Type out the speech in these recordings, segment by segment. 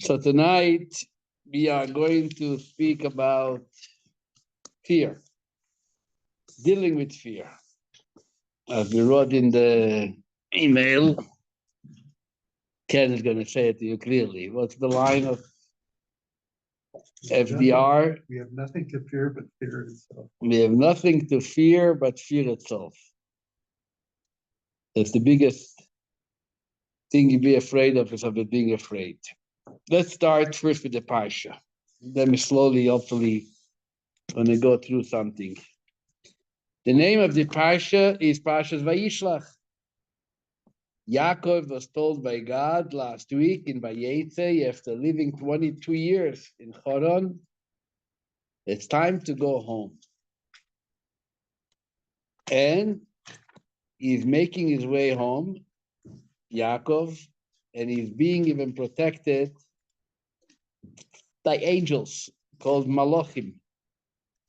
So tonight we are going to speak about fear, dealing with fear. As we wrote in the email, Ken is going to say it to you clearly. What's the line of FDR? We have nothing to fear but fear itself. We have nothing to fear but fear itself. That's the biggest thing you be afraid of, is of it being afraid. Let's start first with the Parsha. Then we slowly, hopefully, going to go through something. The name of the Parsha is Parsha's Vayishlach. Yaakov was told by God last week in Vayetze, after living 22 years in Haran, it's time to go home. And he's making his way home, Yaakov, and he's being even protected by angels called Malachim,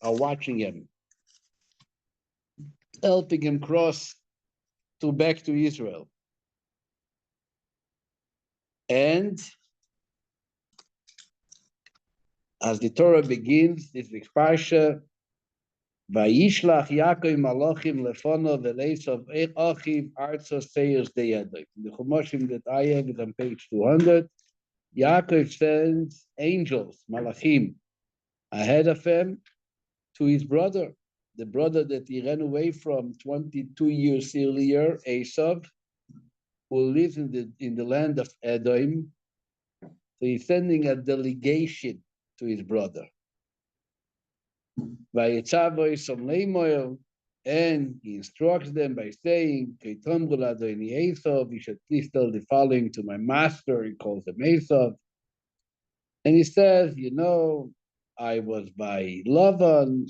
are watching him, helping him cross back to Israel. And as the Torah begins, this week's Parsha, Vayishlach Yaakov Malachim lefono v'leisav achiv artso seyos deyadov. The Chumoshim that I have is on page 200. Yaakov sends angels, Malachim, ahead of him to his brother, the brother that he ran away from 22 years earlier, Esav, who lives in the land of Edom. So he's sending a delegation to his brother. And he instructs them by saying, you should please tell the following to my master. He calls him Esav. And he says, I was by Lavan,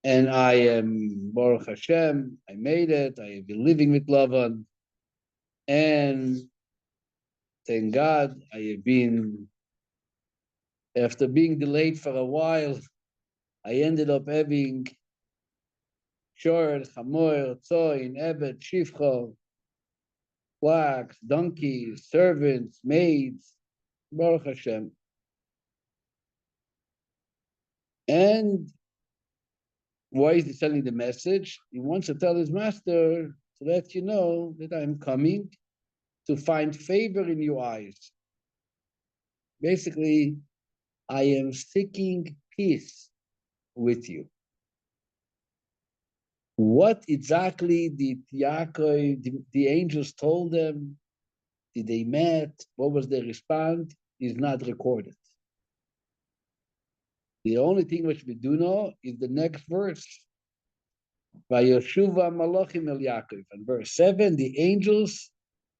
and I am Baruch Hashem, I made it, I have been living with Lavan, and thank God, I have been, after being delayed for a while, I ended up having shor, chamor, tzoin, evet, shivcha, flax, donkeys, servants, maids, Baruch Hashem. And why is he sending the message? He wants to tell his master to let you know that I'm coming to find favor in your eyes. Basically, I am seeking peace with you. What exactly did Yaakov, the angels told them? Did they met? What was their response? Is not recorded. The only thing which we do know is the next verse. Vayoshuva malachim el Yaakov. And verse 7, the angels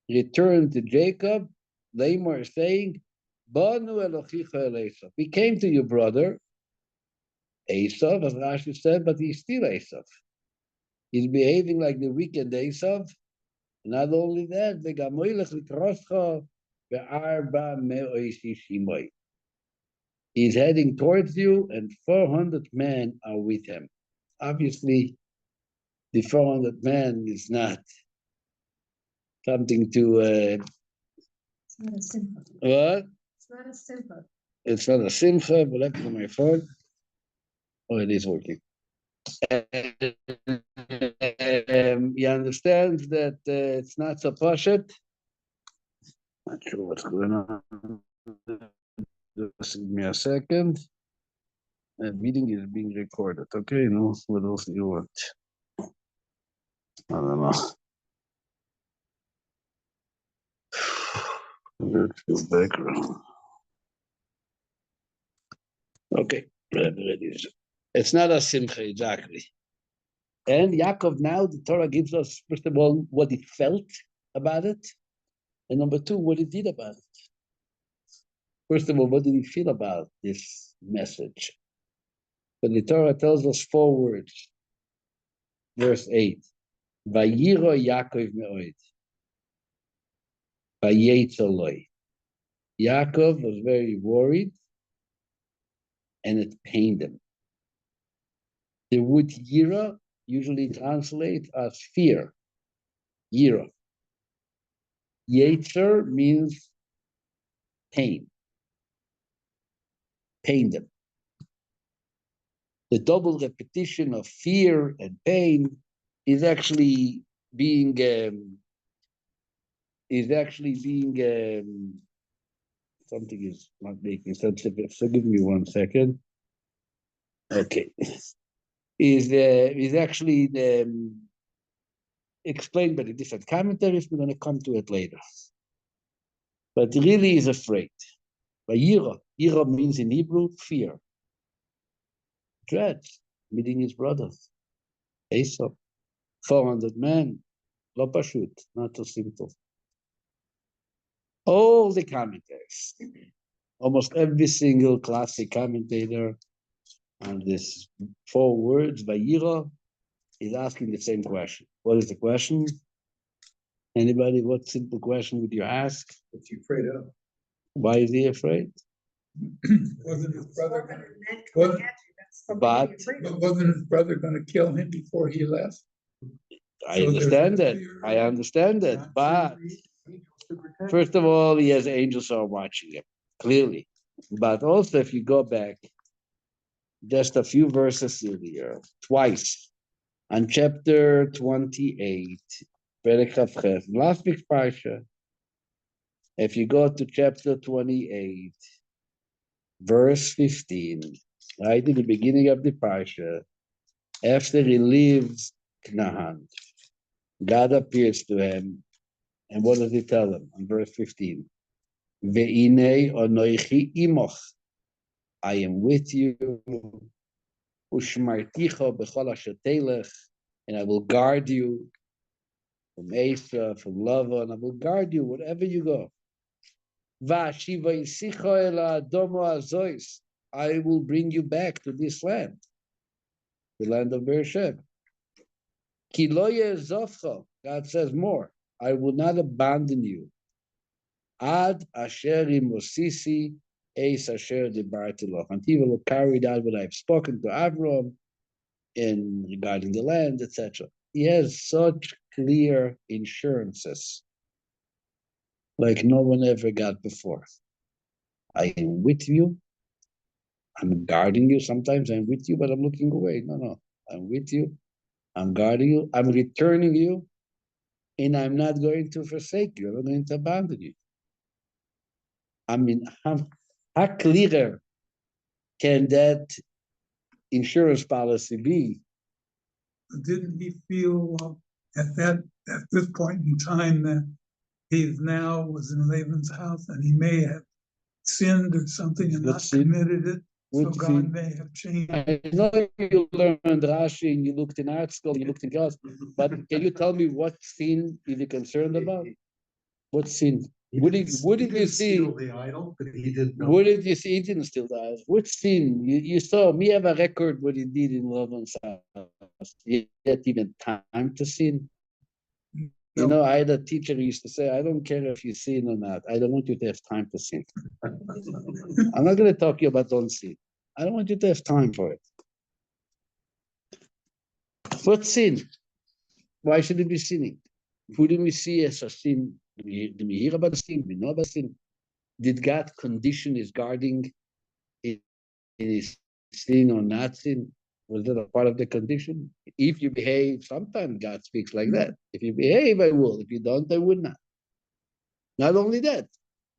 returned to Jacob, Lamar saying, Banu Elochicha el Esav. We came to your brother, Esav, as Rashi said, but he's still Esav. He's behaving like the wicked Esav. Not only that, he's heading towards you, and 400 men are with him. Obviously, the 400 men is not something to. It's not a simcha. What? It's not a simcha. It's not a simcha, but that's on my phone. Oh, it is working. You understand that it's not so pashut. Not sure what's going on. Just give me a second. The meeting is being recorded. Okay, no, what else do you want? I don't know. Let's go background. Okay, whatever it is. It's not a simcha, exactly. And Yaakov, now the Torah gives us, first of all, what he felt about it. And number two, what he did about it. First of all, what did he feel about this message? But the Torah tells us 4 words. Verse 8. Vayiro Yaakov me'oid. Vayetz Eloi. Yaakov was very worried, and it pained him. The word yira usually translate as fear, yira. Yetzer means pain, pain them. The double repetition of fear and pain is actually being something is not making sense. So give me 1 second. Okay, is actually explained by the different commentaries. We're going to come to it later, but really is afraid. By yira, yira means in Hebrew fear, dread, meeting his brothers. Esau, 400 men, לא פשוט, not so simple. All the commentators, almost every single classic commentator on this 4 words, Vayira, is asking the same question. What is the question? Anybody, what simple question would you ask? What's he afraid of? Why is he afraid? Wasn't his brother gonna, But wasn't his brother gonna kill him before he left? I So understand there's that. fear. I understand that. But first of all, he has angels are watching him, clearly. But also, if you go back just a few verses earlier, twice, on chapter 28, Perek Chavches, last week's Parsha, if you go to chapter 28, verse 15, right in the beginning of the Parsha, after he leaves Canaan, God appears to him, and what does he tell him in verse 15? Ve'inei onoichi imoch, I am with you, ushmarticha b'chol asher telech, and I will guard you from Asa, from Lava, and I will guard you wherever you go. Va'ashivaisicha el ha'adomo hazois, I will bring you back to this land, the land of Beersheba. Ki lo ye'ezovcha, God says more, I will not abandon you. Ad asher imosisi eis asher dibarti loch, until you will carry out what I've spoken to Avram in regarding the land, etc. He has such clear insurances like no one ever got before. I am with you. I'm guarding you. Sometimes I'm with you, but I'm looking away. No. I'm with you. I'm guarding you. I'm returning you. And I'm not going to forsake you. I'm not going to abandon you. I mean, how clear can that insurance policy be? Didn't he feel at this point in time that he now was in Laban's house and he may have sinned or something and What not sin? committed it? So What God sin? may have changed. I know you learned Rashi and you looked in art school, you looked in class, but can you tell me what sin is he concerned about? What sin? What did you see? The idol, but he did know. What did you see? He didn't steal the eyes. What sin? You saw me have a record what he did in Laban's house. He had even time to sin. You know, I had a teacher who used to say, I don't care if you sin or not. I don't want you to have time to sin. I'm not going to talk to you about don't sin. I don't want you to have time for it. What sin? Why should it be sinning? Who do we see as a sin? Do we hear about the sin? Do we know about sin? Did God condition his guarding in his sin or not sin? Was that a part of the condition? If you behave, sometimes God speaks like that. If you behave, I will. If you don't, I would not. Not only that,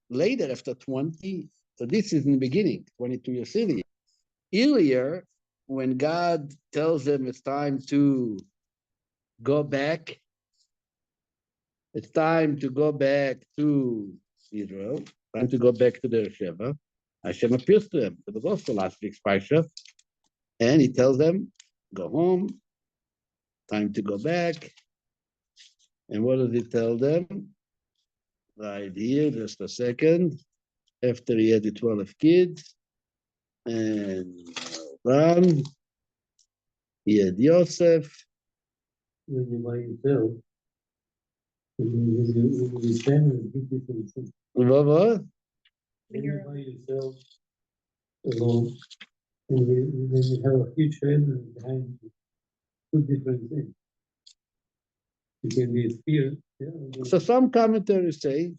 later after 20, so this is in the beginning, 22 years earlier, when God tells them it's time to go back, it's time to go back to Israel, time to go back to the Sheva. Hashem appears to them. It was also last week's Parsha. And he tells them, go home, time to go back. And what does he tell them? Right here, just a second. After he had the 12 kids, and Ram, he had Yosef. When you're by yourself, when you stand with people, What? when you're by yourself alone, and then you have a huge family behind you, two different things. It can be fear. Yeah. So some commentators say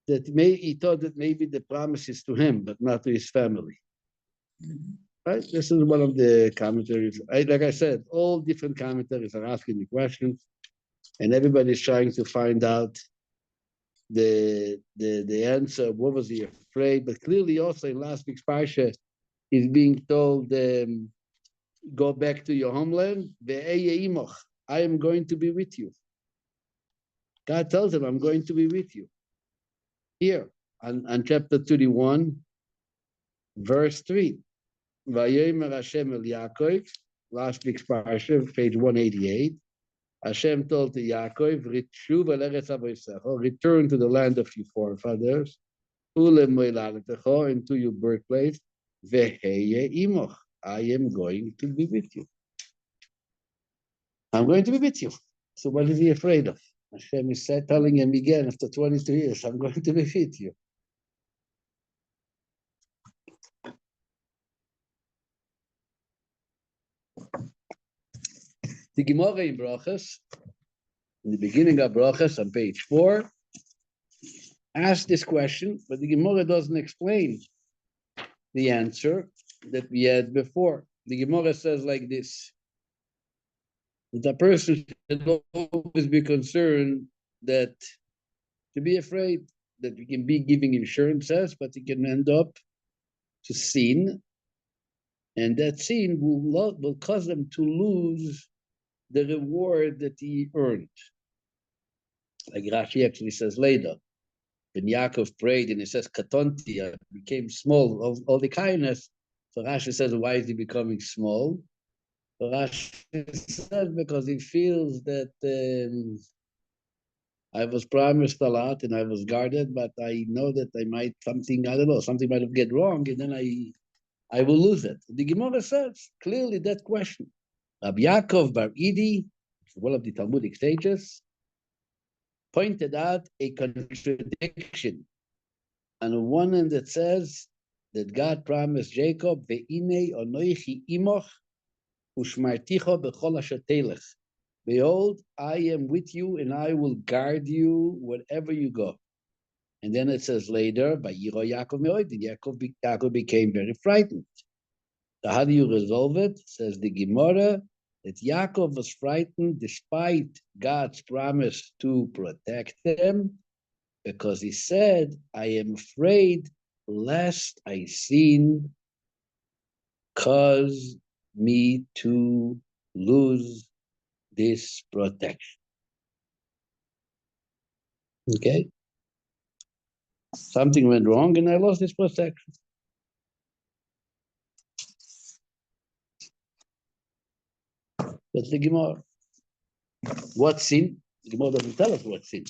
that he thought that maybe the promise is to him, but not to his family. Right? This is one of the commentaries. Like I said, all different commentaries are asking the questions, and everybody's trying to find out the answer. What was he afraid? But clearly, also in last week's Parsha, he's being told, go back to your homeland. I am going to be with you. God tells him, I'm going to be with you. Here, on chapter 31, verse 3. Vayomer Hashem el Yaakov, last week's Parsha, page 188. Hashem told to Yaakov, return to the land of your forefathers, and to your birthplace, I am going to be with you. I'm going to be with you. So what is he afraid of? Hashem is telling him again after 22 years, I'm going to be with you. The Gemara in Brachas, in the beginning of Brachas on page 4, asks this question, but the Gemara doesn't explain the answer that we had before. The Gemara says like this, that a person should always be concerned that to be afraid that we can be giving insurances, but it can end up to sin, and that sin will cause them to lose the reward that he earned. Like Rashi actually says later, when Yaakov prayed and he says, Katonti, I became small, all the kindness. So Rashi says, why is he becoming small? So Rashi says, because he feels that I was promised a lot and I was guarded, but I know that I might, something might have get wrong, and then I will lose it. The Gemara says clearly that question. Rabbi Yaakov Bar Idi, one of the Talmudic sages, pointed out a contradiction on the one hand that says that God promised Jacob, Ve'inei onoichi imoch ushmarticho b'chol asher telech. Behold, I am with you and I will guard you wherever you go. And then it says later, Vayiro Yaakov me'oid, Yaakov became very frightened. So how do you resolve it? Says the Gemara, that Yaakov was frightened despite God's promise to protect him, because he said, I am afraid lest I sin cause me to lose this protection. Okay? Something went wrong and I lost this protection. That's the Gemara. What sin? The Gemara doesn't tell us what sin.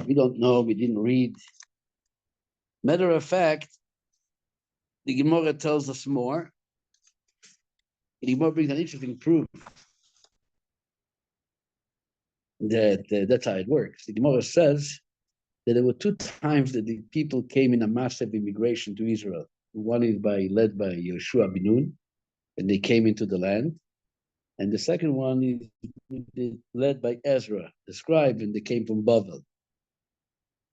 We don't know, we didn't read. Matter of fact, the Gemara tells us more. The Gemara brings an interesting proof that that's how it works. The Gemara says that there were 2 times that the people came in a massive immigration to Israel. One is led by Yeshua ben Nun, and they came into the land. And the second one is led by Ezra, the scribe, and they came from Bavel.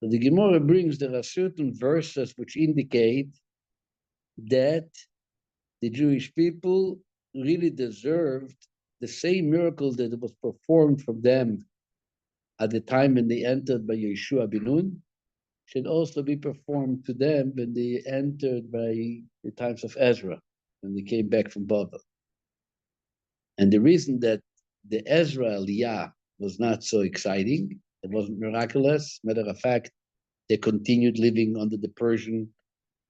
So the Gemara brings there are certain verses which indicate that the Jewish people really deserved the same miracle that was performed from them at the time when they entered by Yeshua ben Nun should also be performed to them when they entered by the times of Ezra, when they came back from Bavel. And the reason that the Ezra Aliyah was not so exciting, it wasn't miraculous. Matter of fact, they continued living under the Persian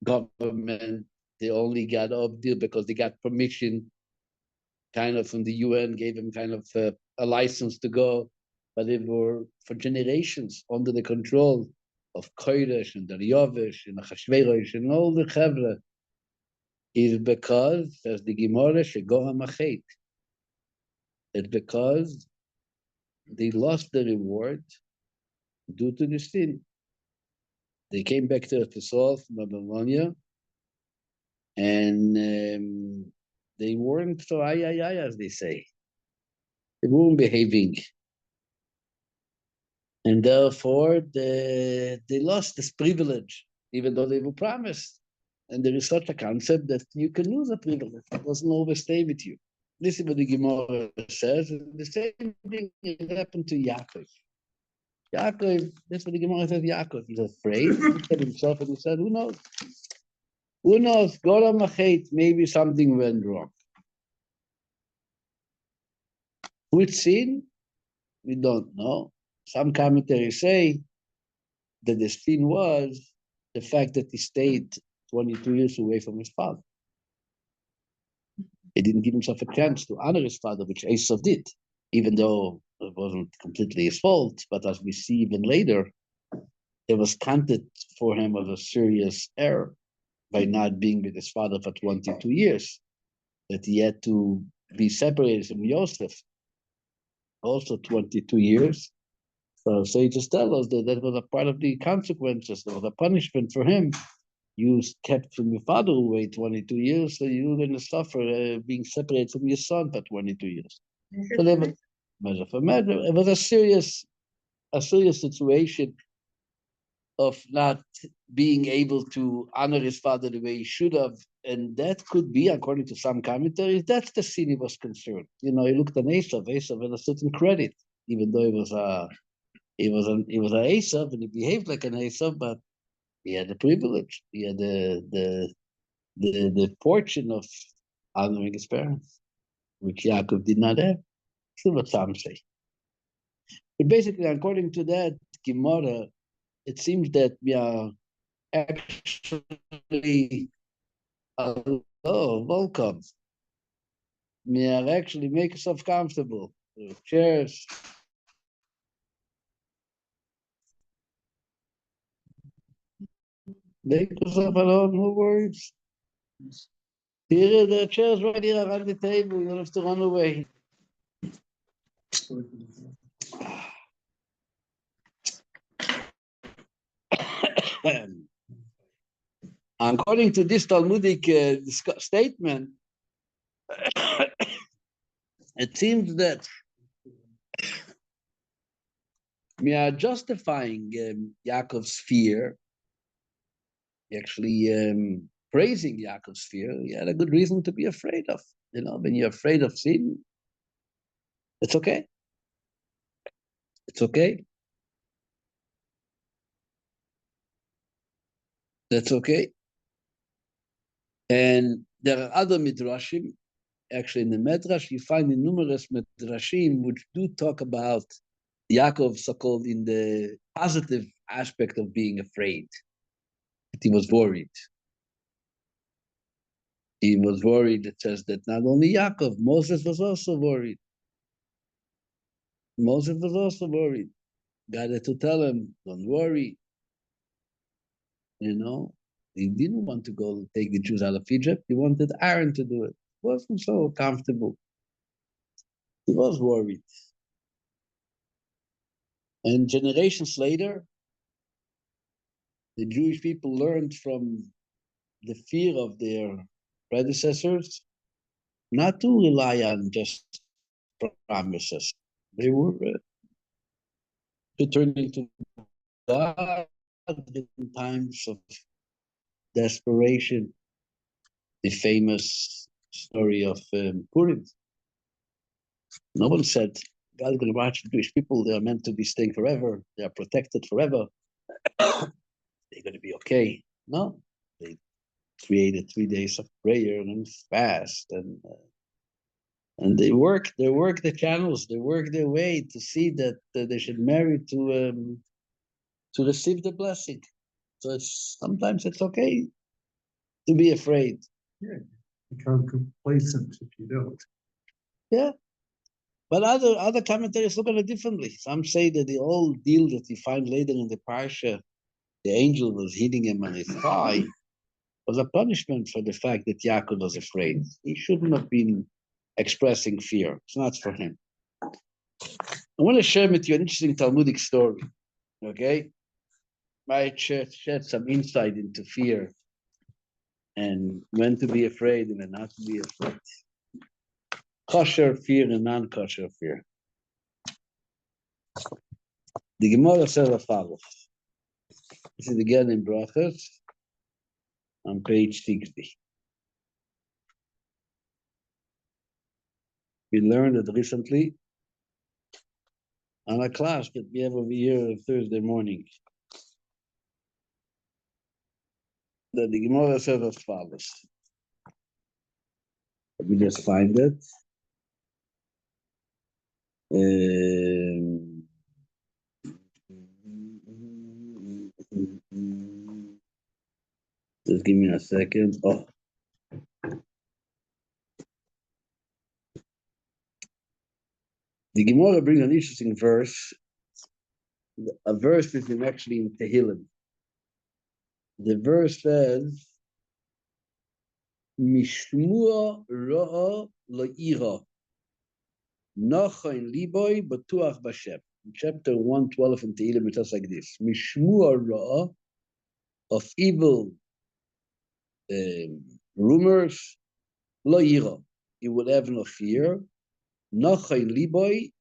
government. They only got up there because they got permission kind of from the UN, gave them kind of a license to go. But they were for generations under the control of Kodesh and Daryavish and Achashverosh and all the Chevra. Is because, says the Gemara, Shegora Machet. It's because they lost the reward due to the sin. They came back to Israel from Babylonia, and they weren't so as they say. They weren't behaving. And therefore, they lost this privilege, even though they were promised. And there is such a concept that you can lose a privilege. It doesn't always stay with you. This is what the Gemara says. And the same thing happened to Yaakov. Yaakov, that's what the Gemara says, Yaakov. He's afraid. He looked at himself and he said, who knows? Who knows? Goram Achet, maybe something went wrong. Which sin? We don't know. Some commentaries say that the sin was the fact that he stayed 22 years away from his father. He didn't give himself a chance to honor his father, which Esau did, even though it wasn't completely his fault. But as we see even later, it was counted for him as a serious error by not being with his father for 22 years, that he had to be separated from Yosef, also 22 years. So sages tell us that that was a part of the consequences. There was a punishment for him. You kept from your father away 22 years, so you're going to suffer being separated from your son for 22 years. So they were, measure for measure. It was a serious situation of not being able to honor his father the way he should have. And that could be, according to some commentaries, that's the sin he was concerned. You know, he looked at Esau. Esau had a certain credit, even though he was an Esau and he behaved like an Esau, but he had the privilege. He had the fortune of honoring his parents, which Yaakov did not have. That's what some say. But basically, according to that Gemara, it seems that we are actually, welcome. We are actually make yourself comfortable. Chairs. Make yourself alone, no worries. Here, the chairs right here around the table. You don't have to run away. According to this Talmudic statement, it seems that we are justifying Yaakov's fear, actually praising Yaakov's fear. He had a good reason to be afraid of. You know, when you're afraid of sin, it's okay. It's okay. That's okay. And there are other midrashim. Actually, in the Midrash, you find numerous midrashim which do talk about Yaakov, so-called in the positive aspect of being afraid. That he was worried. He was worried. It says that not only Yaakov, Moses was also worried. Moses was also worried. God had to tell him, don't worry. You know, he didn't want to go take the Jews out of Egypt. He wanted Aaron to do it. He wasn't so comfortable. He was worried. And generations later, the Jewish people learned from the fear of their predecessors not to rely on just promises. They were returning to God in times of desperation. The famous story of Purim. No one said, God is going to watch the Jewish people. They are meant to be staying forever. They are protected forever. They're going to be okay. No, they created 3 days of prayer and fast, and they work the channels. They work their way to see that they should marry to receive the blessing. So sometimes it's okay to be afraid. Yeah, become complacent if you don't. Yeah. But other commentaries look at it differently. Some say that the whole deal that you find later in the Parsha, the angel was hitting him on his thigh, was a punishment for the fact that Yaakov was afraid. He shouldn't have been expressing fear. It's not for him. I want to share with you an interesting Talmudic story, okay? Might shed some insight into fear and when to be afraid and when not to be afraid. Kosher fear and non-kosher fear. The Gemara says as follows. This is again in Brachas on page 60. We learned it recently on a class that we have over here on Thursday morning. That the Gemara says as follows. Let me just find it. Just give me a second. Oh. The Gemara brings an interesting verse. A verse is actually in Tehillim. The verse says, Mishmua ra'a la'ira, Nachon liboy batuach b'Hashem. Chapter 112 in Tehillim, it says like this: Mishmua ra'a, of evil rumors, la'ira, he will have no fear. Nachon liboy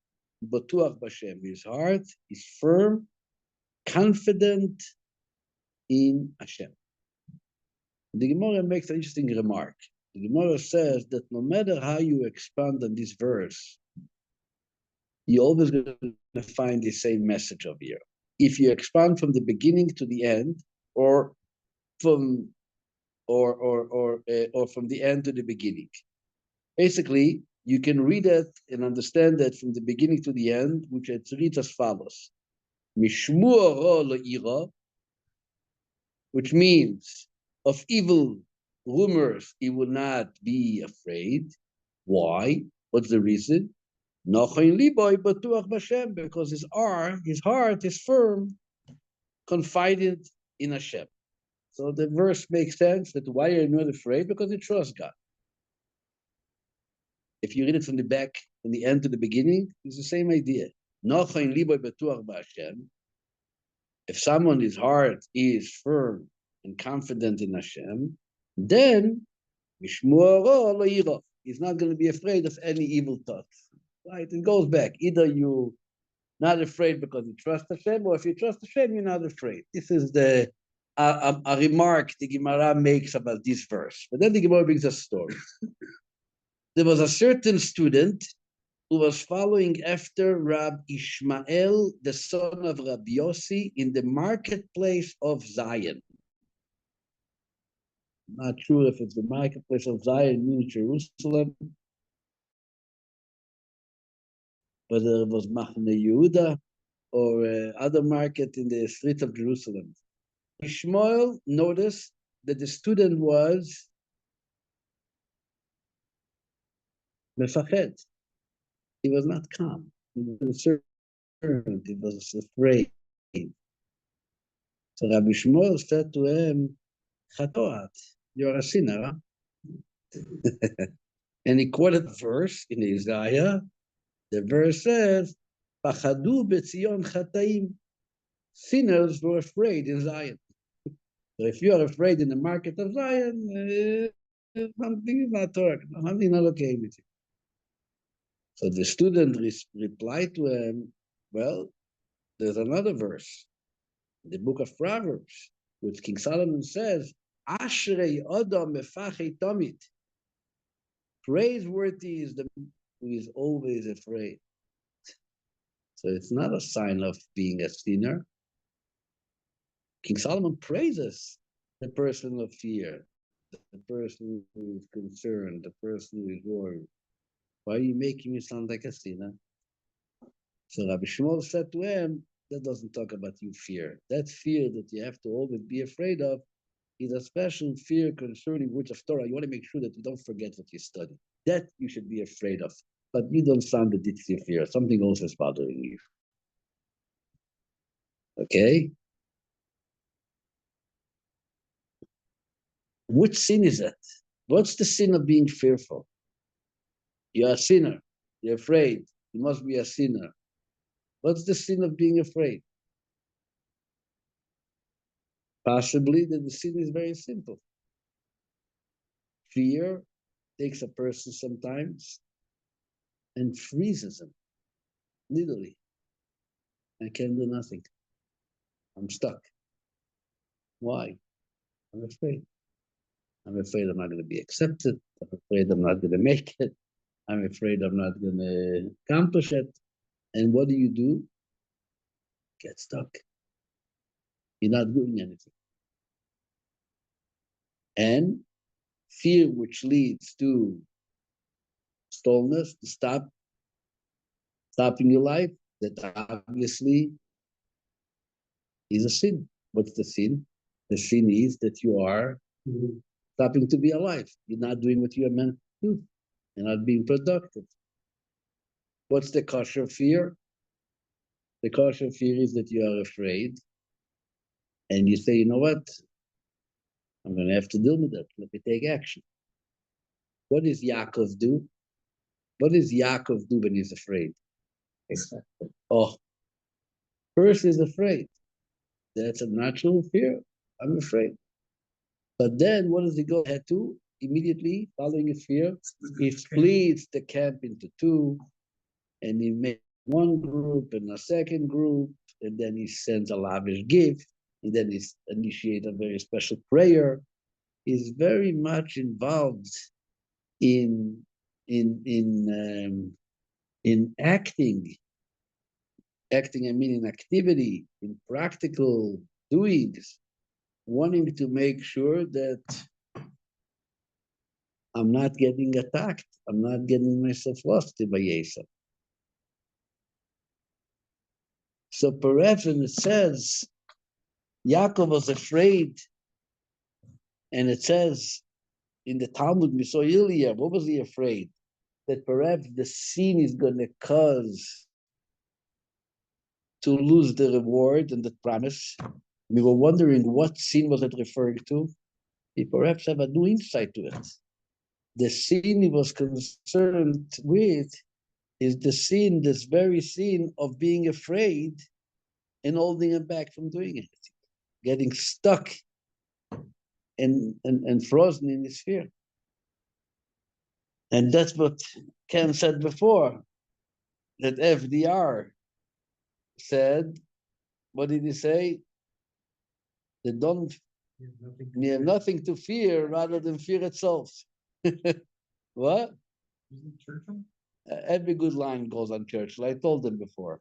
batuach b'Hashem. His heart is firm, confident in Hashem. The Gemara makes an interesting remark. The Gemara says that no matter how you expand on this verse, you're always going to find the same message over here. If you expand from the beginning to the end, or from the end to the beginning, basically you can read it and understand that from the beginning to the end, which it reads as follows: Mishmua ra la'ira, which means of evil rumors he will not be afraid. Why? What's the reason? Because his heart is firm, confided in Hashem. So the verse makes sense that why are you not afraid? Because you trust God. If you read it from the back, from the end to the beginning, it's the same idea. If someone's heart is firm and confident in Hashem, then he's not going to be afraid of any evil thoughts. Right? It goes back. Either you're not afraid because you trust Hashem, or if you trust Hashem, you're not afraid. This is a remark the Gemara makes about this verse. But then the Gemara brings a story. There was a certain student who was following after Rabbi Ishmael, the son of Rabbi Yossi, in the marketplace of Zion. I'm not sure if it's the marketplace of Zion in Jerusalem, whether it was Machne Yehuda or other market in the streets of Jerusalem. Ishmael noticed that the student was mefached. He was not calm. He was concerned. He was afraid. So Rabbi Shmuel said to him, Chatoat, you're a sinner. Huh? And he quoted the verse in Isaiah. The verse says, Pachadu betzion chataim. Sinners were afraid in Zion. So if you are afraid in the market of Zion, something is not correct. Something not okay with you. So the student replied to him, well, there's another verse, in the book of Proverbs, which King Solomon says, Ashrei Adam mefachei tamid. Praiseworthy is the man who is always afraid. So it's not a sign of being a sinner. King Solomon praises the person of fear, the person who is concerned, the person who is worried. Why are you making me sound like a sinner? So Rabbi Shmuel said to him, that doesn't talk about you fear. That fear that you have to always be afraid of is a special fear concerning words of Torah. You want to make sure that you don't forget what you study. That you should be afraid of. But you don't sound that it's your fear. Something else is bothering you. Okay? Which sin is that? What's the sin of being fearful? You're a sinner. You're afraid. You must be a sinner. What's the sin of being afraid? Possibly that the sin is very simple. Fear takes a person sometimes and freezes him, literally. I can't do nothing. I'm stuck. Why? I'm afraid. I'm afraid I'm not going to be accepted. I'm afraid I'm not going to make it. I'm afraid I'm not going to accomplish it. And what do? Get stuck. You're not doing anything. And fear, which leads to stallness, to stopping your life, that obviously is a sin. What's the sin? The sin is that you are stopping to be alive. You're not doing what you are meant to do. You're not being productive. What's the kosher fear? The kosher fear is that you are afraid and you say, you know what? I'm going to have to deal with that. Let me take action. What does Yaakov do? What does Yaakov do when he's afraid? Oh, first he's afraid. That's a natural fear. I'm afraid. But then what does he go ahead to? Immediately following his fear, he splits the camp into two, and he makes one group and a second group, and then he sends a lavish gift, and then he initiates a very special prayer. He's very much involved in in in in acting. Acting, I mean, in activity, in practical doings, wanting to make sure that I'm not getting attacked. I'm not getting myself lost in Vayishlach. So perhaps when it says Yaakov was afraid, and it says in the Talmud, Misoilia, what was he afraid? That perhaps the sin is going to cause to lose the reward and the promise. We were wondering what sin was it referring to. We perhaps have a new insight to it. The sin he was concerned with is the sin, this very sin of being afraid and holding him back from doing it, getting stuck and frozen in his fear. And that's what Ken said before, that FDR said, what did he say? They don't, we have nothing to fear rather than fear itself. What? Every good line goes on Churchill. I told them before.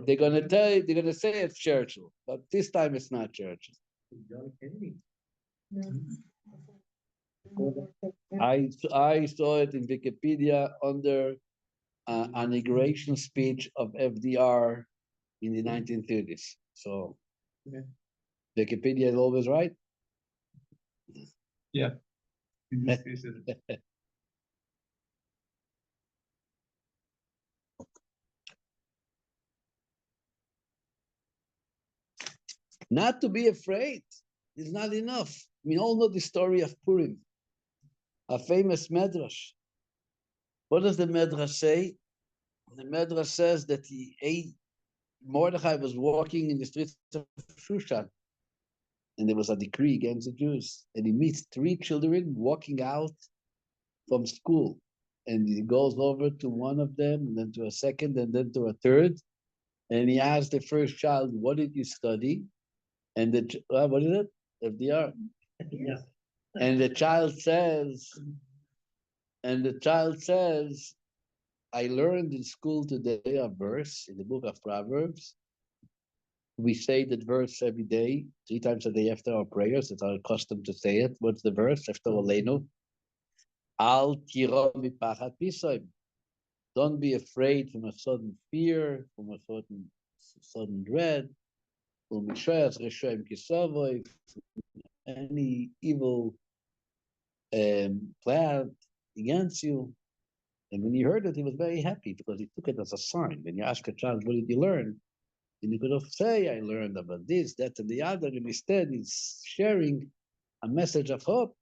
They're gonna tell you, they're gonna say it's Churchill, but this time it's not Churchill. I saw it in Wikipedia under an inauguration speech of FDR in the 1930s. So Wikipedia is always right. Yeah. Not to be afraid is not enough. We all know the story of Purim, a famous medrash. What does the medrash say? The medrash says that Mordechai was walking in the streets of Shushan, and there was a decree against the Jews, and he meets 3 children walking out from school, and he goes over to one of them, and then to a second, and then to a third, and he asks the first child, "What did you study?" And what is it? FDR. Yeah. And the child says, I learned in school today a verse in the book of Proverbs. We say that verse every day, 3 times a day after our prayers. It's our custom to say it. What's the verse? After Aleinu. Al tira mipachat pisoim. Don't be afraid from a sudden fear, from a sudden dread. Any evil plan against you. And when he heard it, he was very happy because he took it as a sign. When you ask a child, what did you learn? And he could have say, I learned about this, that, and the other. And instead, he's sharing a message of hope.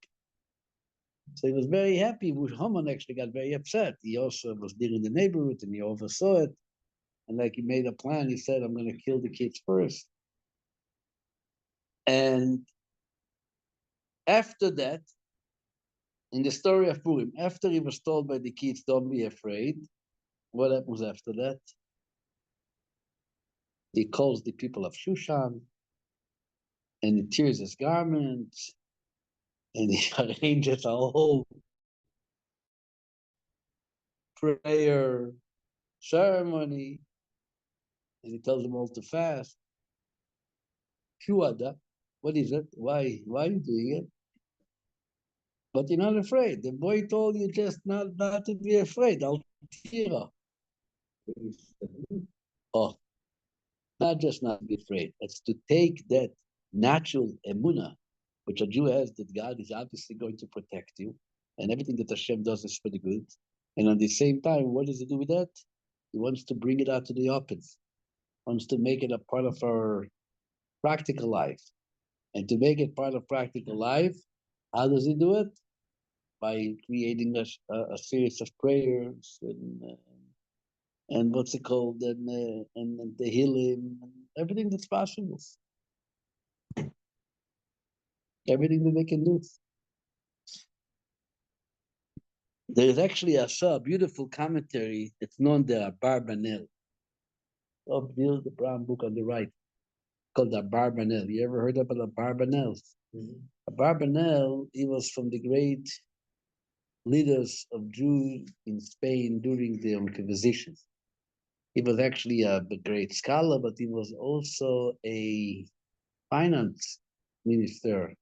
So he was very happy. Haman actually got very upset. He also was there in the neighborhood and he oversaw it. And like he made a plan, he said, I'm going to kill the kids first. And after that, in the story of Purim, after he was told by the kids, don't be afraid, what happens after that? He calls the people of Shushan, and he tears his garments, and he arranges a whole prayer ceremony, and he tells them all to fast. Shuada, what is it? Why are you doing it? But you're not afraid. The boy told you just not to be afraid. Al-tira. Oh, not just not be afraid. It's to take that natural emunah, which a Jew has, that God is obviously going to protect you, and everything that Hashem does is for the good. And at the same time, what does he do with that? He wants to bring it out to the open. Wants to make it a part of our practical life. And to make it part of practical life, how does he do it? By creating a series of prayers and what's it called, and the healing, and everything that's possible. Everything that they can do. There's actually a beautiful commentary. It's known the Barbanel. Of the brown book on the right, called the Barbanel. You ever heard about the Barbanel? A Barbanel, he was from the great leaders of Jews in Spain during the Inquisition. He was actually a great scholar, but he was also a finance minister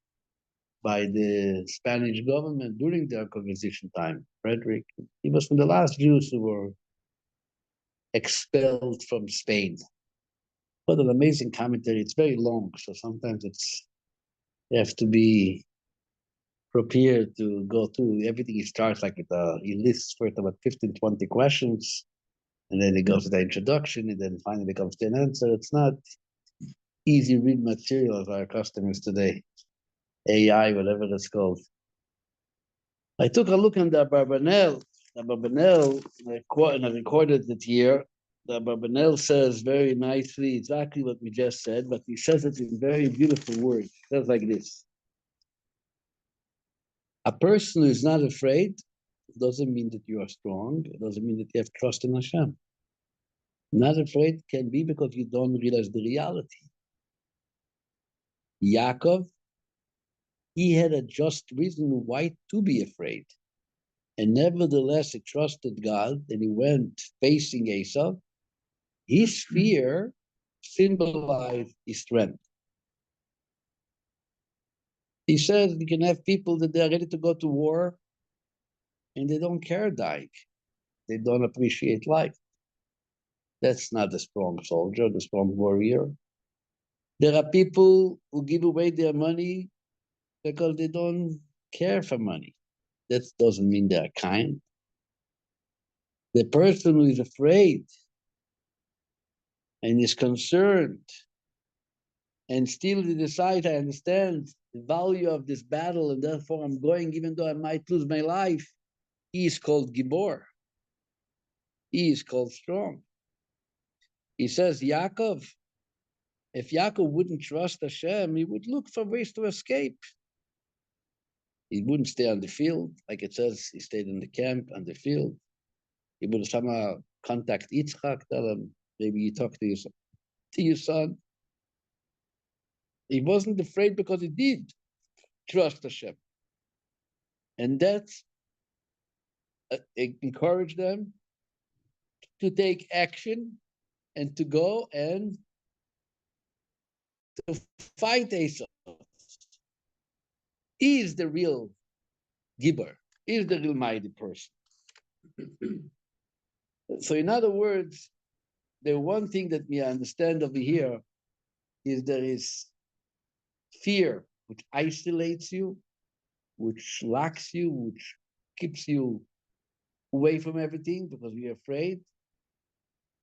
by the Spanish government during the Inquisition time. Frederick, he was from the last Jews who were expelled from Spain. What an amazing commentary. It's very long, so sometimes you have to be prepared to go through everything. He starts like he lists first about 15, 20 questions, and then he goes to the introduction, and then finally comes to an answer. It's not easy read material as our customers today. AI, whatever that's called. I took a look on the Barbanel. The Barbanel, and I recorded it here. The Barbanel says very nicely exactly what we just said, but he says it in very beautiful words. He says like this. A person who is not afraid doesn't mean that you are strong. It doesn't mean that you have trust in Hashem. Not afraid can be because you don't realize the reality. Yaakov, he had a just reason why to be afraid. And nevertheless, he trusted God and he went facing Esau. His fear symbolized his strength. He says you can have people that they're ready to go to war and they don't care dying. They don't appreciate life. That's not a strong soldier, the strong warrior. There are people who give away their money because they don't care for money. That doesn't mean they're kind. The person who is afraid and is concerned and still they decide, I understand the value of this battle and therefore I'm going even though I might lose my life, he is called Gibor. He is called strong. He says, Yaakov, if Yaakov wouldn't trust Hashem, he would look for ways to escape. He wouldn't stay on the field, like it says, he stayed in the camp on the field. He would somehow contact Yitzchak, tell him, maybe you talk to your son. He wasn't afraid because he did trust Hashem. And that encouraged them to take action and to go and to fight Esau. He is the real giver. He is the real mighty person. So in other words, the one thing that we understand over here is there is fear, which isolates you, which locks you, which keeps you away from everything because we're afraid.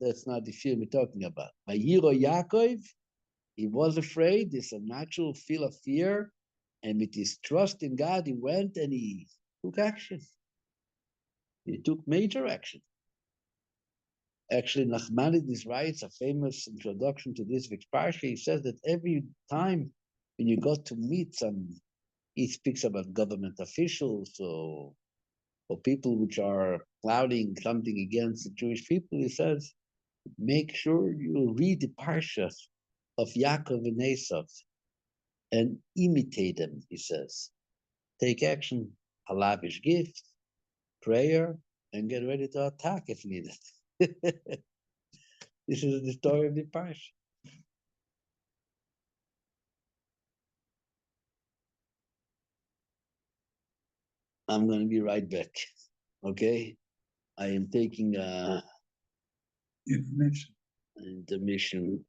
That's not the fear we're talking about. By Yiro Yaakov, he was afraid. It's a natural feel of fear. And with his trust in God, he went and he took action. He took major action. Actually, Nachmanides writes a famous introduction to this Parsha. He says that every time when you got to meet he speaks about government officials or people which are clouding something against the Jewish people. He says, make sure you read the Parshas of Yaakov and Esav and imitate them, he says. Take action, a lavish gift, prayer, and get ready to attack if needed. This is the story of the Parsha. I'm going to be right back. Okay? I am taking Information. an intermission.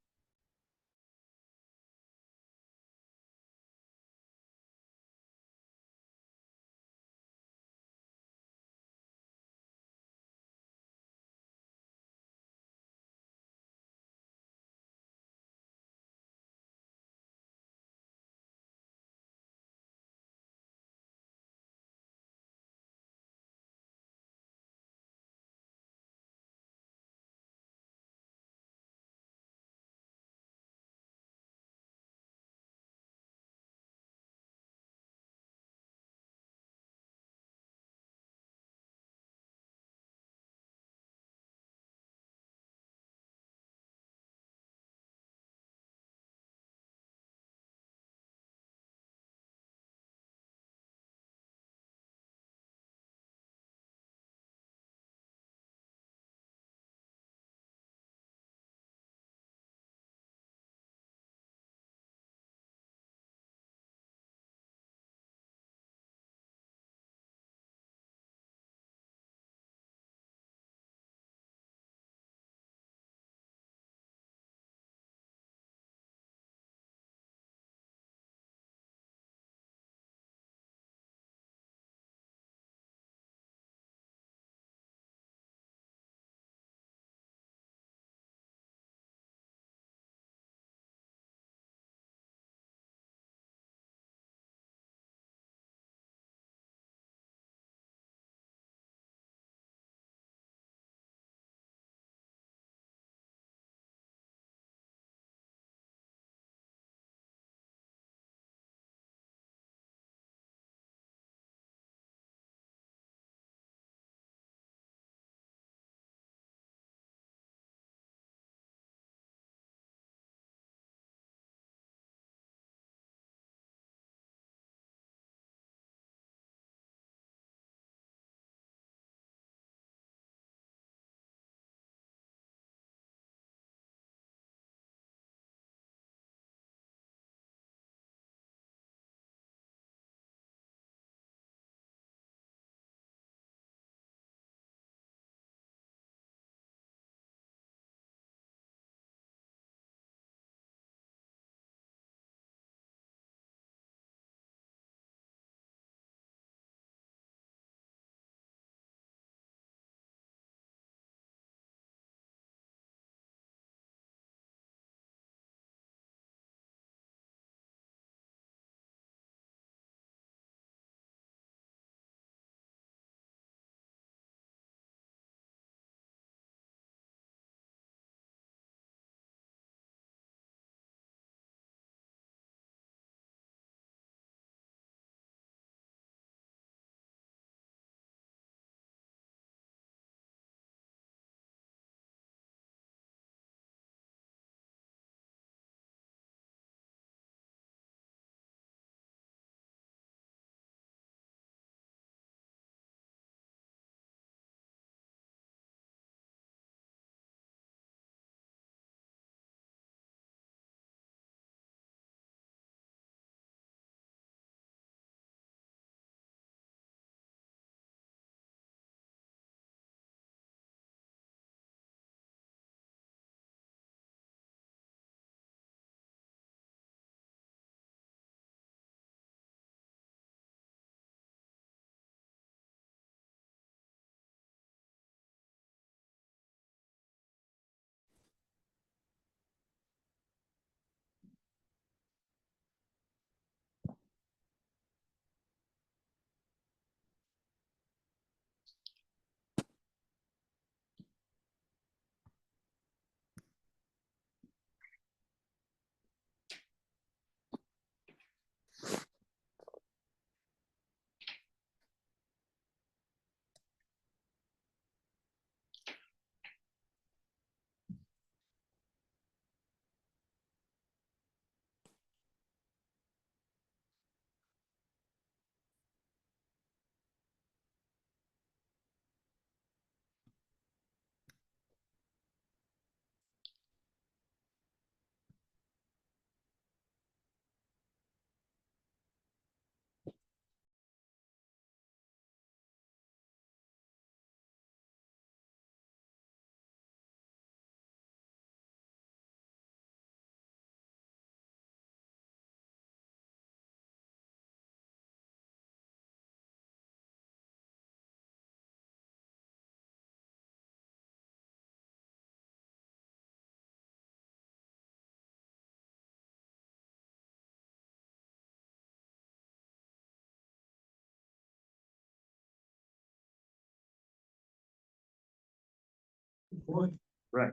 point. Right.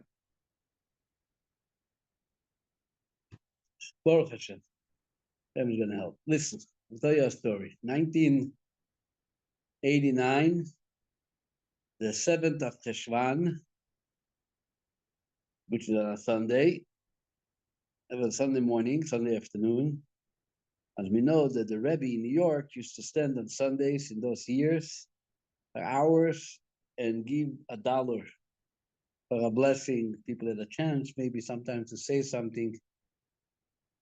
Baruch Hashem. That was going to help. Listen, I'll tell you a story. 1989, the 7th of Cheshvan, which is on a Sunday. It was Sunday morning, Sunday afternoon. As we know that the Rabbi in New York used to stand on Sundays in those years for hours and give $1 for a blessing. People had a chance maybe sometimes to say something.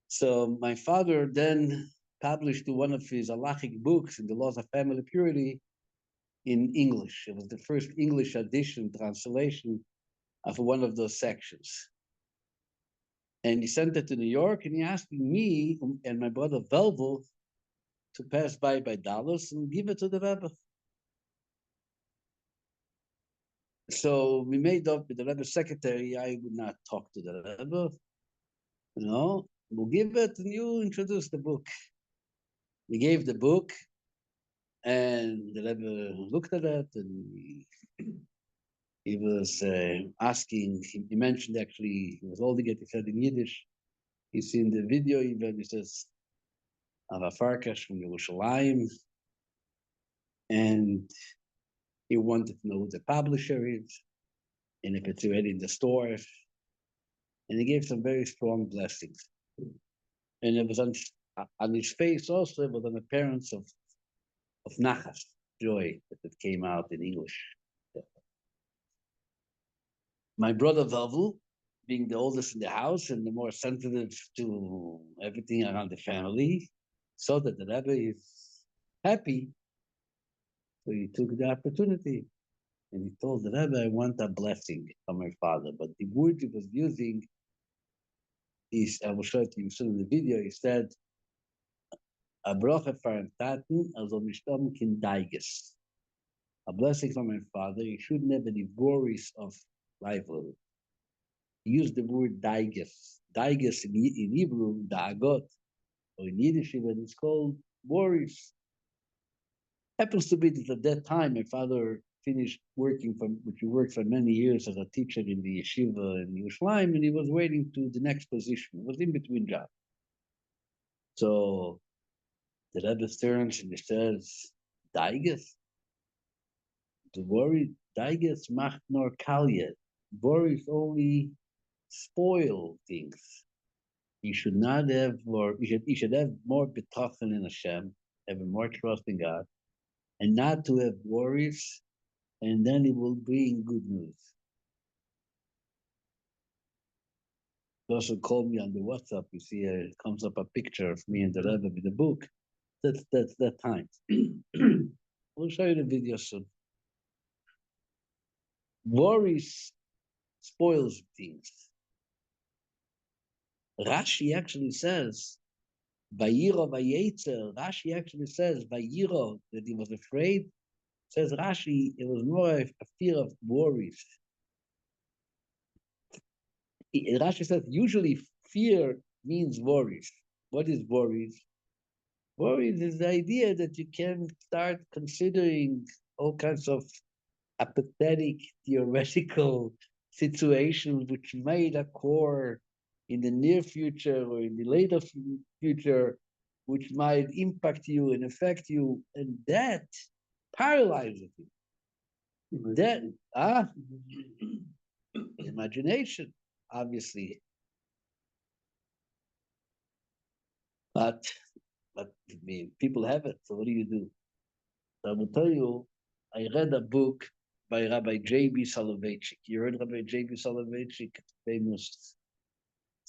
So my father then published one of his halachic books in the laws of family purity in English. It was the first English edition, translation of one of those sections. And he sent it to New York, and he asked me and my brother Velvo to pass by Dallas and give it to the Rebbe. So we made up with the Rebbe's secretary. I would not talk to the Rebbe. We'll give it, and you introduce the book. We gave the book, and the Rebbe looked at it, and he was asking. He mentioned actually he was holding it. He said in Yiddish. He's seen the video even. He says, "Of a Farkash from Yerushalayim," and he wanted to know who the publisher is, and if it's already in the stores. And he gave some very strong blessings. And it was on his face also, it was an appearance of nachas, joy, that it came out in English. My brother Velvu, being the oldest in the house and the more sensitive to everything around the family, saw that the Rebbe is happy. So he took the opportunity and he told the Rebbe, I want a blessing from my father. But the word he was using is, I will show it to you soon in the video, he said, a bracha for taten, also mishtam kin daiges. A blessing from my father, he shouldn't have any worries of livelihood. He used the word daiges. Daiges in Hebrew, da'agot, or in Yiddish even, it's called worries. Happens to be that at that time, my father finished working which he worked for many years as a teacher in the yeshiva in Yerushalayim, and he was waiting to the next position. It was in between jobs. So the Rebbe turns and he says, Daiges? The worry, Daiges macht nor kalye. Worries only spoil things. You should not have, or you should have more betochen in Hashem, have more trust in God, and not to have worries, and then it will bring good news. He also called me on the WhatsApp. You see, it comes up a picture of me and the Rebbe with the book. That's that time. We'll show you the video soon. Worries spoils things. Rashi actually says, Vayiro Vayetzer, Rashi actually says, Vayiro, that he was afraid. Says Rashi, it was more a fear of worries. Rashi says, usually fear means worries. What is worries? Worries is the idea that you can start considering all kinds of apathetic, theoretical situations which might occur in the near future or in the later future, which might impact you and affect you, and that paralyzes you. That, imagination, obviously. But I mean, people have it, so what do you do? So I will tell you, I read a book by Rabbi J.B. Soloveitchik. You heard Rabbi J.B. Soloveitchik, famous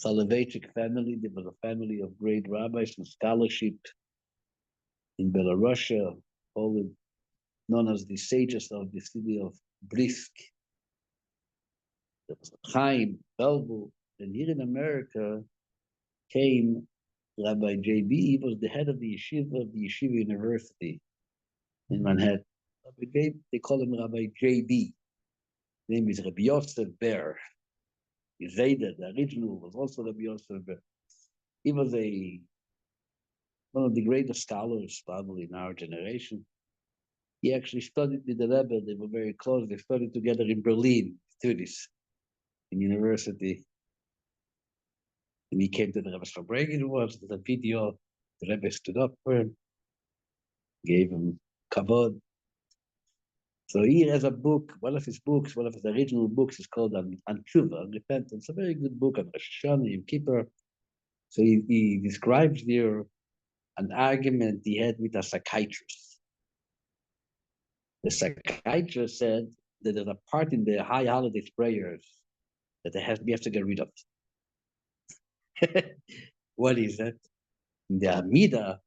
Soloveitchik family. There was a family of great rabbis and scholarship in Belarusia, Poland, known as the sages of the city of Brisk. There was Chaim, Belbu, and here in America came Rabbi J.B. He was the head of the Yeshiva University in Manhattan. They call him Rabbi J.B. His name is Rabbi Yosef Ber. Zayda, the original, was also Rabbi Yosef Ber. He was one of the greatest scholars probably in our generation. He actually studied with the Rebbe. They were very close. They studied together in Berlin. Tunis in university. And he came to the Rebbe's Fabregan, was the video. The Rebbe stood up for him, gave him kavod. So he has a book, one of his original books is called on Tshuva, on Repentance, a very good book on Rosh Hashanah, Yom Kippur. So he describes there an argument he had with a psychiatrist. The psychiatrist said that there's a part in the high holidays prayers that we have to get rid of. What is that? In the Amida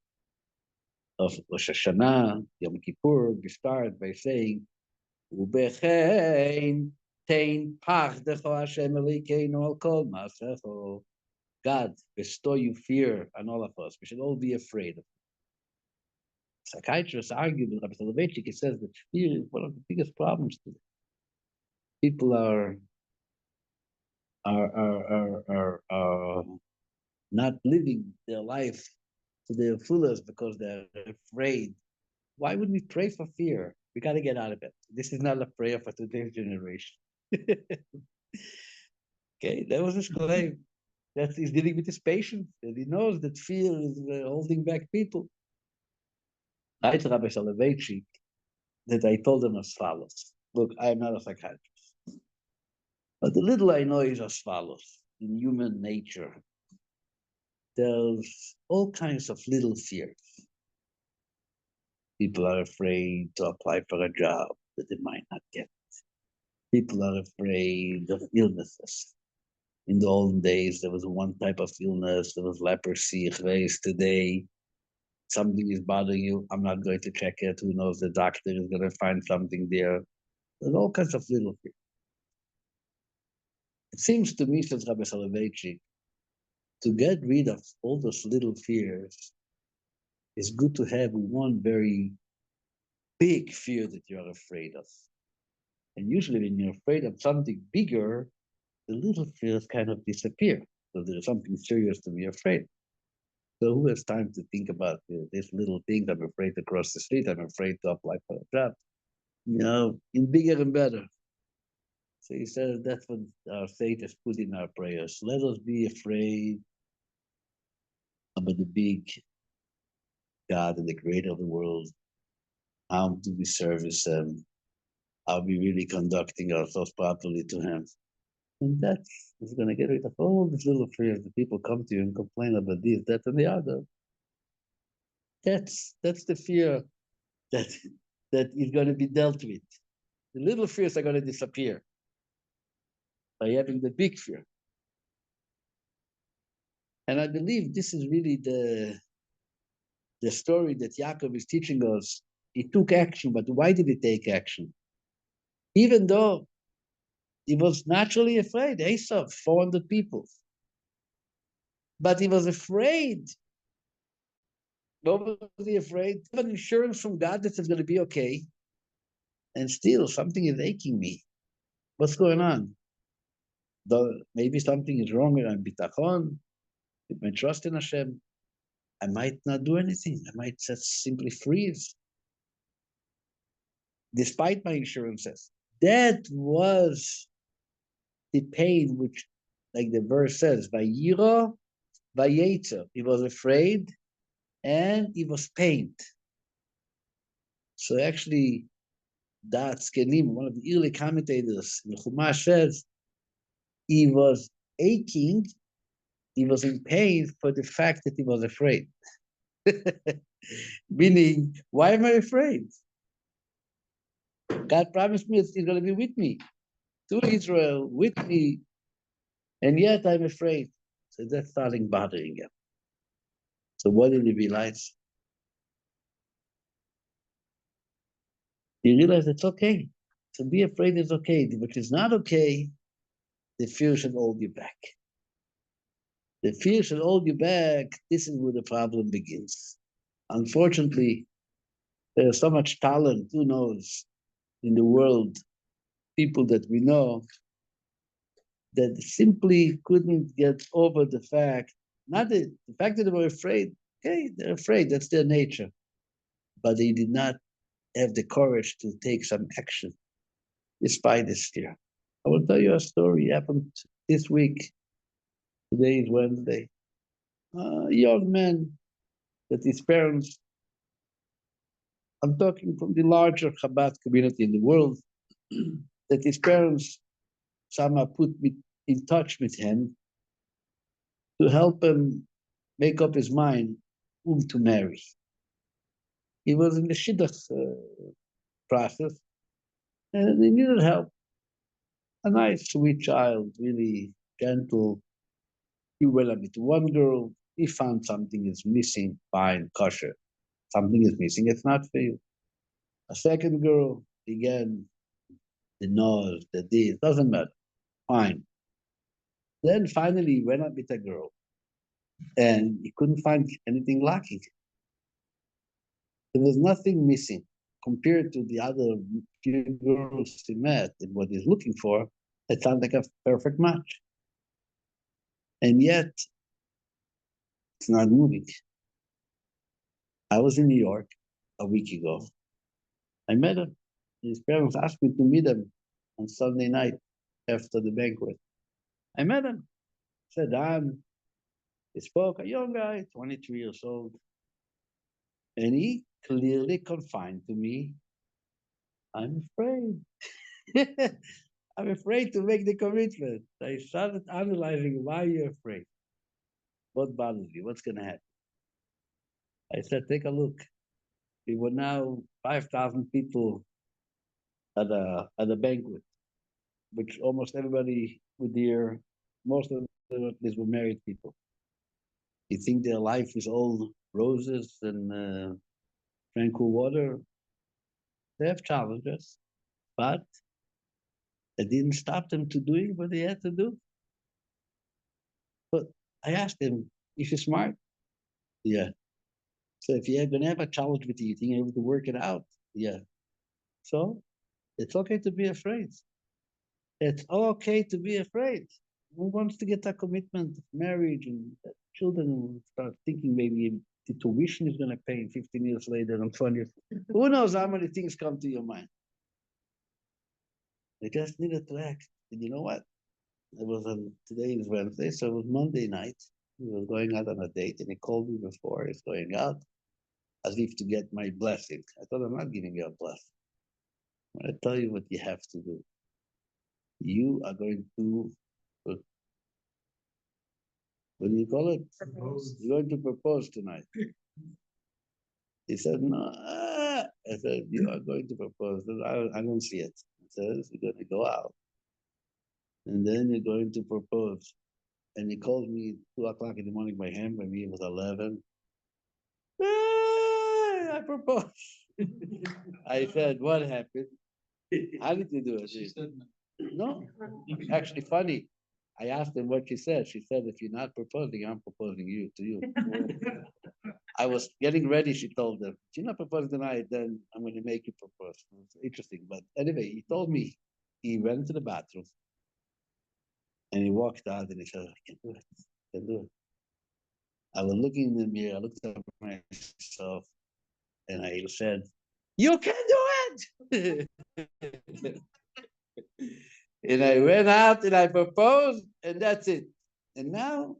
of Rosh Hashanah, Yom Kippur, we start by saying, Ubechein tein pachdecho Hashem Elokeinu al kol maasecho. God, bestow you fear on all of us. We should all be afraid. Psychiatrists argue with Rabbi Soloveitchik. He says that fear is one of the biggest problems today. People are not living their life to their fullest because they're afraid. Why would we pray for fear? We got to get out of it. This is not a prayer for today's generation. Okay, that was his claim. That he's dealing with his patients, and he knows that fear is holding back people. I told Rabbi Soloveitchik that I told him as follows. Look, I am not a psychiatrist, but the little I know is as follows. In human nature, there's all kinds of little fears. People are afraid to apply for a job that they might not get. People are afraid of illnesses. In the olden days, there was one type of illness, there was leprosy. Today, something is bothering you, I'm not going to check it. Who knows, the doctor is going to find something there. There's all kinds of little fears. It seems to me, says Rabbi Soloveitchik, to get rid of all those little fears, it's good to have one very big fear that you're afraid of. And usually when you're afraid of something bigger, the little fears kind of disappear. So there's something serious to be afraid. So who has time to think about these little things? I'm afraid to cross the street. I'm afraid to apply for a job. In bigger and better. So he says that's what our sages put in our prayers. Let us be afraid about the big God and the creator of the world. How do we service him? Are we really conducting ourselves properly to him? And that's going to get rid of all these little fears that people come to you and complain about this, that, and the other. That's the fear that is going to be dealt with. The little fears are going to disappear by having the big fear. And I believe this is really the story that Yaakov is teaching us. He took action, but why did he take action? Even though he was naturally afraid, Esau, 400 people. But he was afraid. What was he afraid? An assurance from God that it's going to be okay. And still, something is aching me. What's going on? Maybe something is wrong with my bitachon, with my trust in Hashem. I might not do anything. I might just simply freeze. Despite my assurances. That was the pain which, like the verse says, Vayiro, Vayetzer. He was afraid and he was pained. So actually, that's Kenim, one of the early commentators in the Chumash says, he was aching, he was in pain for the fact that he was afraid. Meaning, why am I afraid? God promised me he's going to be with me, to Israel, with me, and yet I'm afraid. So that's starting bothering him. So what did he realize? He realized it's okay. To be afraid is okay. Which is not okay, the fear should hold you back. The fear should hold you back. This is where the problem begins. Unfortunately, there's so much talent, who knows, in the world, people that we know, that simply couldn't get over the fact, not the fact that they were afraid, okay, they're afraid, that's their nature. But they did not have the courage to take some action despite this fear. I will tell you a story happened this week. Today is Wednesday. A young man that his parents, I'm talking from the larger Chabad community in the world, that his parents somehow put me in touch with him to help him make up his mind whom to marry. He was in the shidduch process and he needed help. A nice, sweet child, really gentle. He went up with one girl. He found something is missing. Fine, kosher. Something is missing. It's not for you. A second girl, again, the nose, the this, doesn't matter. Fine. Then finally he went up with a girl and he couldn't find anything lacking. There was nothing missing compared to the other few girls he met and what he's looking for. It sounds like a perfect match. And yet, it's not moving. I was in New York a week ago. I met him. His parents asked me to meet him on Sunday night after the banquet. I met him. Said, he spoke, a young guy, 23 years old. And he clearly confined to me, I'm afraid. I'm afraid to make the commitment. I started analyzing why you're afraid. What bothers you? What's going to happen? I said, take a look. We were now 5,000 people at a banquet, which almost everybody would hear. Most of these were married people. You think their life is all roses and tranquil water? They have challenges, but it didn't stop them to doing what they had to do. But I asked him, is he smart? Yeah. So if you're gonna have a challenge with eating, you have to work it out. Yeah. So it's okay to be afraid. It's okay to be afraid. Who wants to get a commitment, marriage, and children and start thinking maybe the tuition is gonna pay 15 years later and 20 years. Who knows how many things come to your mind? I just needed to act. And you know what? It was today is Wednesday, so it was Monday night. We were going out on a date, and he called me before he's going out, as if to get my blessing. I thought, I'm not giving you a blessing. I tell you what you have to do. You are going to, what do you call it? Propose. You're going to propose tonight. He said, no. I said, you are going to propose. I don't see it. He says, you're going to go out. And then you're going to propose. And he called me 2 o'clock in the morning by him. By me, it was 11. I proposed. I said, what happened? How did you do it? She said, no. Actually, funny. I asked him what she said. She said, if you're not proposing, I'm proposing you to you. I was getting ready, she told them. If you're not proposing tonight, then I'm going to make you propose. It's interesting. But anyway, he told me he went to the bathroom and he walked out and he said, I can do it. I can do it. I was looking in the mirror, I looked at myself, and I said, you can do it! And I went out and I proposed, and that's it. And now,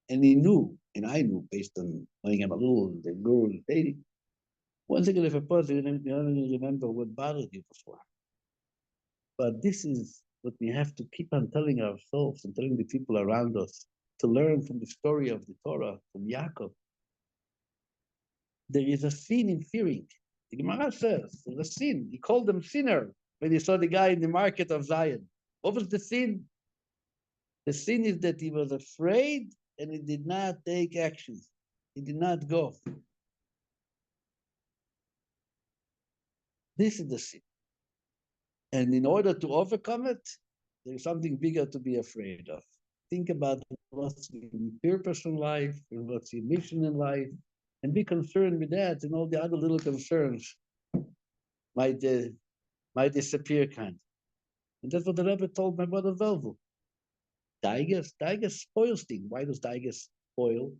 and he knew, and I knew, based on knowing him a little, the girl dating, once you're going to propose, you're going to remember what bothered you before. But this is what we have to keep on telling ourselves and telling the people around us to learn from the story of the Torah, from Yaakov. There is a sin in fearing. The Gemara says there's a sin. He called them sinner when he saw the guy in the market of Zion. What was the sin? The sin is that he was afraid and he did not take action. He did not go. This is the sin. And in order to overcome it, there's something bigger to be afraid of. Think about what's your purpose in life and what's your mission in life, and be concerned with that, and all the other little concerns might disappear kind. And that's what the Rebbe told my brother Velvel. Daiges spoils things. Why does Daiges spoil?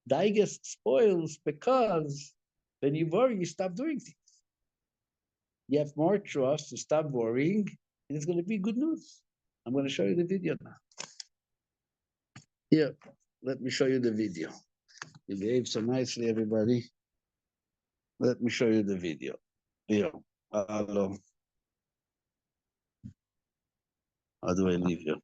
Daiges spoils because when you worry, you stop doing things. You have more trust to stop worrying, It's going to be good news. I'm going to show you the video now. Here, let me show you the video. You behaved so nicely, everybody. Let me show you the video. Here, hello. How do I leave you?